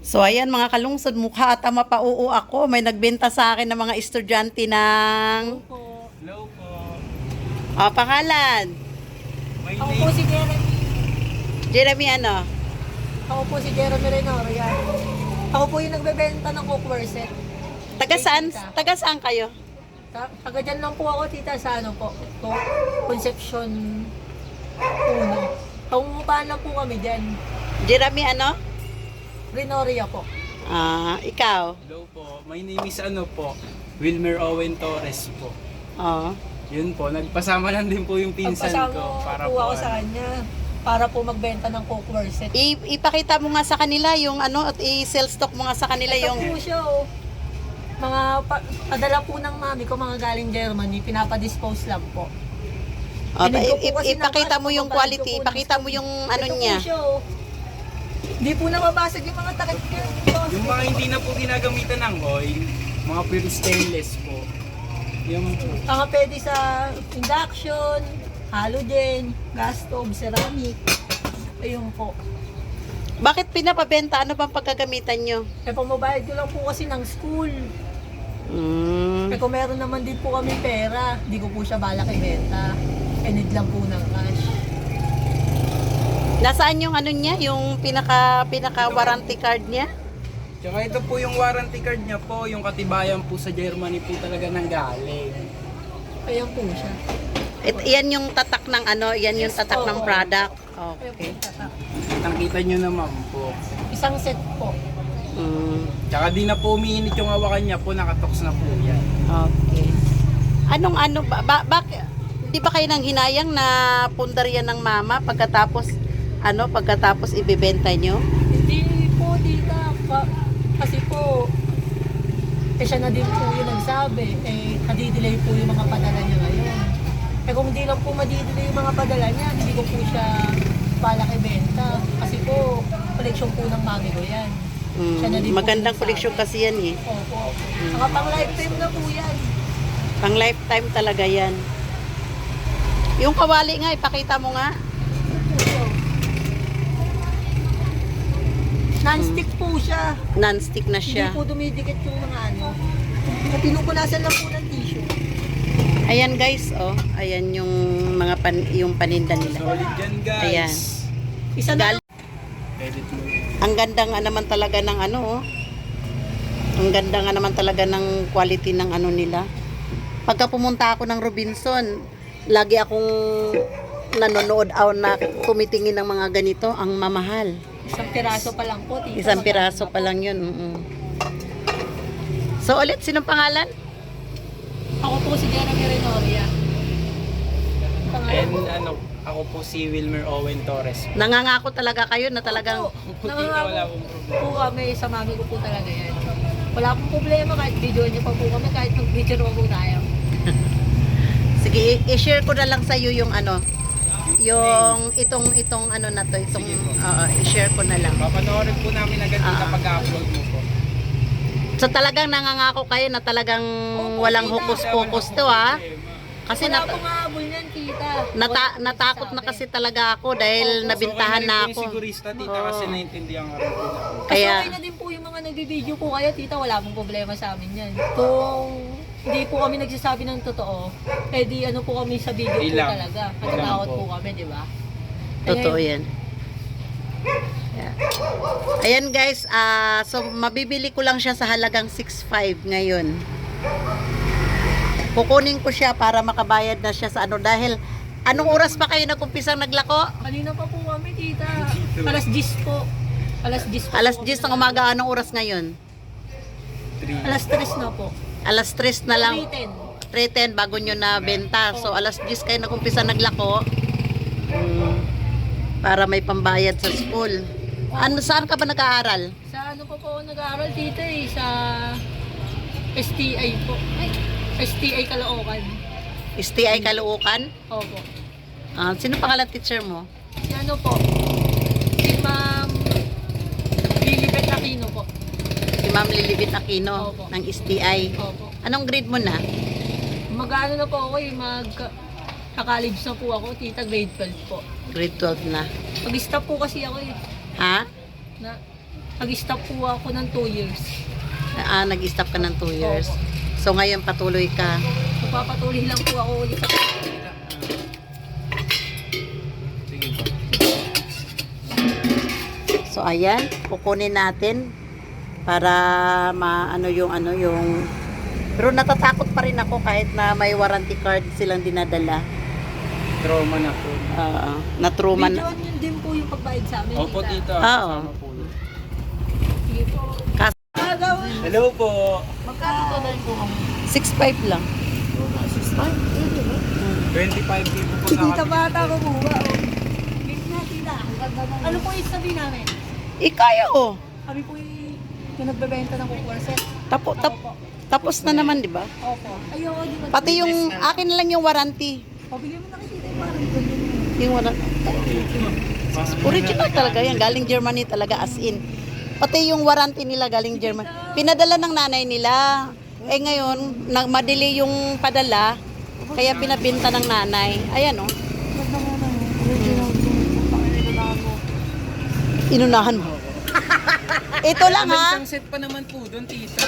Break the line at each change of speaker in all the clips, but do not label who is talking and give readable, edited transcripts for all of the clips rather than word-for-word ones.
So ayan mga kalungsod, mukha ata mapauo ako. May nagbenta sa akin ng mga estudyante ng
Po.
Hello po.
pangalan.
My
Ako po si Jeremy.
Jeremy ano?
Ako po si Jeremy Renoro. Yan. Ako po yung nagbebenta ng cookware set.
Taga saan kayo?
Taga dyan lang po ako, tita, sa ano po. To, Concepcion 1. Pangungupahan lang po kami dyan.
Jeremy ano?
Renoria po.
Ikaw?
Hello po. My name is Wilmer Owen Torres po.
Oh.
Yun po, nagpasama lang din po yung pinsan
Pagpasama
ko para
po ako
ano.
sa kanya. Para po magbenta ng cookware set.
Ipakita mo nga sa kanila yung ano at i-sell stock mo nga sa kanila
Ito
yung
po siya, oh. Mga padala po ng mami ko, mga galing Germany, pinapadispose lang po. Pinig ko po kasi ng
ipakita
cash,
mo yung
pagbabayad
quality,
ko po ng
ipakita mo
stock.
yung ano
Ito
niya.
po siya, oh. Hindi po nababasag yung mga takip niya.
Yung mga hindi na po ginagamitan ng oil, mga pure stainless po. Yung
Mga pwede sa induction, halogen, gas stove, ceramic. Ayun po.
Bakit pinapabenta? Ano bang pagkagamitan nyo?
Eh, pamabayad ko lang po kasi ng school.
Mm.
Eh, kung meron naman din po kami pera, di ko po siya balak ibenta. Eh, need lang po ng cash.
Nasaan yung ano niya? Yung pinaka warranty card niya?
Tsaka ito po yung warranty card niya po, yung katibayan po sa Germany po talaga nanggaling.
Ayan po siya.
Yan yung tatak ng ano, yan yung
Yes,
tatak ng
oo.
product.
Ayan po
Okay.
siya.
Kitang-kita nyo naman po.
Isang set po.
Mm.
Tsaka di na po umiinit yung hawakan niya po, nakatoks na po yan.
Okay. Anong ano bakit di ba kayo nang hinayang na pundarya ng mama pagkatapos ibebenta nyo?
Hindi po, tita. Kasi po, siya na din po yung nagsabi. Nadidelay po yung mga padala niya ngayon. Kung hindi lang po madidelay yung mga padala niya, hindi ko po siya balak ibenta. Kasi po, collection po ng mami ko yan. Siya na din po
Magandang
yung
koleksyon
nagsabi.
kasi yan eh.
Opo. Mga pang lifetime na po yan.
Pang lifetime talaga yan. Yung kawali nga, ipakita mo nga.
Non-stick po siya.
Non-stick na
Hindi
siya.
po dumidikit yung mga ano. Pinupunasan lang po ng tissue.
Ayan guys, oh. Ayan yung mga yung paninda nila.
Solid yan guys.
Ayan.
Isa na lang.
Edit mo.
Ang ganda nga naman talaga ng ano, oh. Ang ganda nga naman talaga ng quality ng ano nila. Pagka pumunta ako ng Robinson, lagi akong nanonood na tumitingin ng mga ganito, ang mamahal.
Isang piraso pa lang po, tita.
Isang piraso pa lang yun. So ulit, sinong pangalan?
Ako po si Jeremy Renoria.
And ako po si Wilmer Owen Torres.
Nangangako talaga kayo na talagang
Wala
Nangangako
pong problema.
po kami sa mami ko po talaga yan. Wala pong problema kahit video niyo pa po kami, kahit mag-video pa po tayo.
sige, i-share ko na lang sa iyo yung ano, yung itong ano na to, itong
Sige po.
i-share ko na lang.
Papanoorin po namin agad dito
Ah.
pag-upload mo po.
So talagang nangangako kayo na talagang
Opo,
walang
tita.
hokus-pokus to ha. Kasi
Wala pong habol niyan, tita.
natakot na kasi talaga ako dahil nabintahan na
Yung
ako.
sigurista tita
Oo.
kasi naintindihan ka rin po namin.
Kaya
Kaya
okay na din po yung mga nagbi-video po kayo, tita, wala pong problema sa amin yan. Kung hindi po kami nagsasabi ng totoo, eh di ano po kami sa video po
Ilang.
talaga.
Ilang
Matatakot
po.
po kami, di ba?
totoo yan. Yeah. Ayan guys, so mabibili ko lang siya sa halagang 6.5 ngayon. Kukunin ko siya para makabayad na siya sa ano dahil anong oras pa kayo nagumpisang naglako?
Kanina pa po kami, tita. Alas 10 po. Alas 10 po.
Alas
po
10 ng
kami
umaga, anong oras ngayon?
3.
Alas 3 na po.
Alas 3 na lang.
3:10.
3:10 bago nyo na benta. So alas 10 kayo nagumpisa naglako. Para may pambayad sa school. Saan ka ba nag-aaral?
Sa ano pa po ako nag-aaral, tita eh. Sa STI po. Ay, STI Caloocan.
STI Caloocan?
Opo.
Sino pangalan teacher mo?
Si ano po? Si Ma'am Lilibet Aquino po.
Si Ma'am Lilibet Aquino
Opo.
ng STI.
Opo.
Anong grade mo na?
Mag-ano na po ako eh, ka-college na po ako, tita, grade 12 po.
Grade 12 na.
Mag-stop po kasi ako eh.
Ha?
Na, Nag-stop po ako ng 2 years.
Nag-stop ka ng 2 years. So ngayon patuloy ka.
Magpapatuloy lang po ako ulit.
Sige po.
So ayan, kukunin natin para maano yung pero natatakot pa rin ako kahit na may warranty card silang dinadala.
Trauma na po.
Na-trauma
Video
na.
yun din po yung pagbayad sa amin.
Opo, tita.
Oo.
Kasama po yun.
Sige po.
Kas-
Hello po.
Magkano ba na po kami?
6.5 lang.
25 people po
Tita
na
bata ko po ba? Tita, ano po yung sabi namin?
Ikayo.
Kami po yung nagbebenta ng cookware set.
Tapos na naman, di ba?
Opo. Ayoko, di ba?
Pati yung akin lang yung warranty.
Pabili mo na kasi tayo parang ganyan.
Yung warranty. Original talaga yan. Galing Germany talaga as in. Pati yung warranty nila galing Germany. Pinadala ng nanay nila. Eh ngayon, madelay yung padala. Kaya pinabinta ng nanay. Ayan o. Inunahan mo. Ito lang ha.
Isang set pa naman po doon, tita.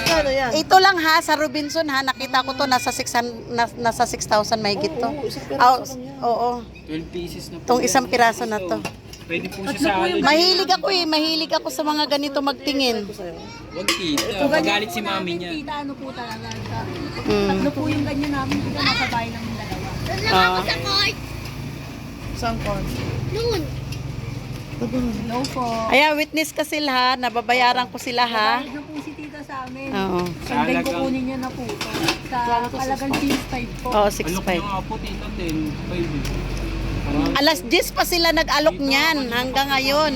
Ito lang ha, sa Robinson ha, nakita ko to nasa 6,000 mahigit to. Oo.
12 pieces na po.
Tong isang piraso na to.
Pwede po siya sa halo.
Mahilig ako sa mga ganito magtingin.
Wag tita. Magalit si mami niya.
Tita, ano po talaga.
Mm.
Tatlo po yung ganyan namin. Tita, nasa bahay namin dalawa.
Ah.
Hello po.
Ayan, witness ka sila ha, nababayaran ko sila ha.
Bayad na po si tita sa amin.
Oo.
Sunday ko kunin niya na po ito. Sa halagang 6.5 po.
Oo,
Alok
6.5.
niya nga po, tita. 10. 5.
Alas 10 pa sila nag-alok niyan hanggang ngayon.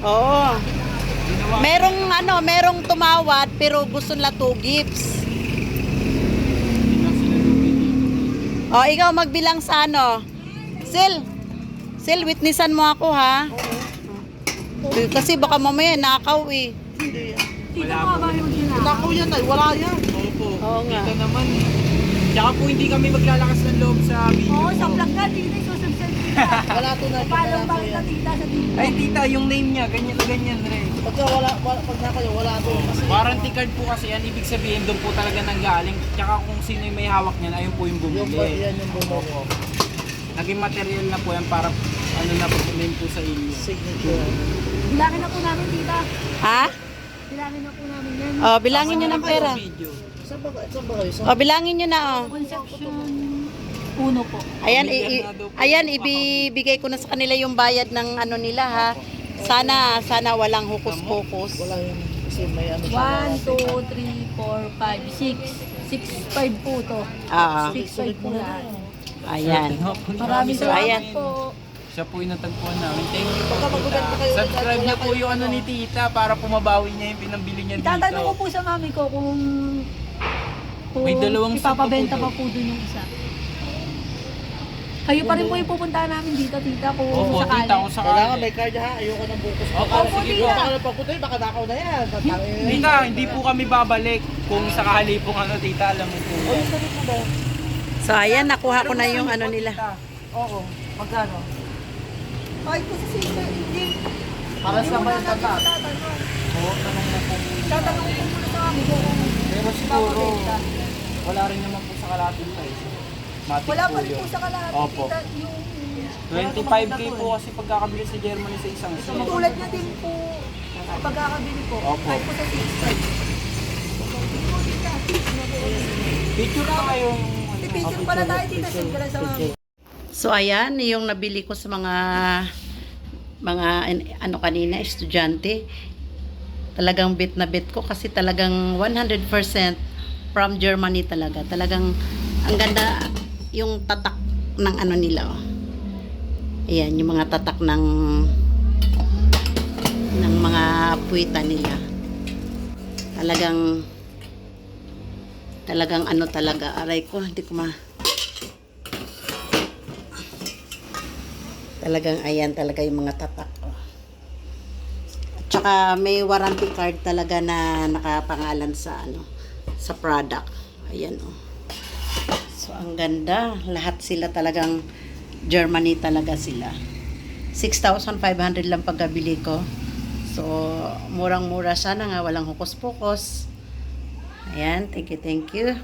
Oo. Merong tumawad pero gusto nila 2 gifts. O, ikaw magbilang sa ano. Sil, witnessan mo ako ha. Kasi baka mamaya nakaw eh.
Tita, mababa yung ginagawa.
Nakaw yan ay, wala yan.
Opo.
Oo nga.
Tita naman. Tsaka po hindi kami maglalakas ng loob sa video.
Oo, sa vlog na, tita, isusubscribe tita.
Wala to na.
Palang bakit na tita sa tita.
Ay tita, yung name niya, ganyan na ganyan rin.
Pag nakayo, wala to.
Warranty card po kasi yan, ibig sabihin doon po talaga nanggaling. Tsaka kung sino yung may hawak niyan, ayun po yung bumili.
Yan yung bumili.
Naging material na po yan para ano na po name po sa inyo.
Signature.
Bilangin na po namin tita.
Ha?
Bilangin na po namin yan.
Oh, bilangin nyo ng pera.
Video.
Oh, bilangin nyo na oh.
Conception 1 po.
Ayan, ayan ibibigay ko na sa kanila yung bayad ng ano nila ha. Sana walang hukus-pokus.
Wala yung kasi may ano 1, 2, 3, 4, 5, 6. 6.5 po to. 6.5 po lahat.
Ayan.
Maraming
Ayan.
salamat po.
Siya po yung natagpuan namin. Thank you po. Subscribe niyo po yung ano ni tita para pumabawi niya yung pinambili niya dito.
Itatanong ko po sa mami ko kung
May dalawang
ipapabenta
set pa
pa
po
po dun yung isa. Kayo pa rin po yung pupuntahan namin dito, tita, kung
Opo,
sakali.
tita, kung sakali.
Kailangan may card ha, ayoko ng bukas.
Opo,
Opo,
sige po.
tita.
Baka napagputoy, baka nakaw na yan.
Tita, hindi po kami babalik kung sakali pong ano, tita, alam mo po.
Ay, sabi mo ba?
So ayan, nakuha ko na yung ano nila.
Oo, magkano?
Ay, po sa sister, hindi.
Para sa may tata.
Oo, tanong na po.
Tatanong ko muna sa mami ko kung
Pero siguro,
ipapabenta.
wala rin naman po sa kalating price. Matik
Wala
po
pa rin
yun.
po sa kalahati,
Opo.
tita, yung
25k po kasi pagkakabili sa Germany sa isang set.
tulad niya din po pagkakabili po.
Opo.
Kahit po sa 6.5.
Picture pa kayong
Picture pala tayo, tita, send ka lang sa mami.
So ayan, yung nabili ko sa mga ano kanina, estudyante. Talagang bet na bet ko kasi talagang 100% from Germany talaga. Talagang ang ganda yung tatak ng ano nila. Oh. Ayan, yung mga tatak ng mga puwita nila. Talagang ano talaga, aray ko, hindi ko talagang ayan talaga yung mga tatak. Oh. At saka may warranty card talaga na nakapangalan sa ano, sa product. Ayan oh. So ang ganda, lahat sila talagang Germany talaga sila. 6,500 lang pagkabili ko. So, murang-mura sana nga, walang hukos-pukos. Ayan, thank you, thank you.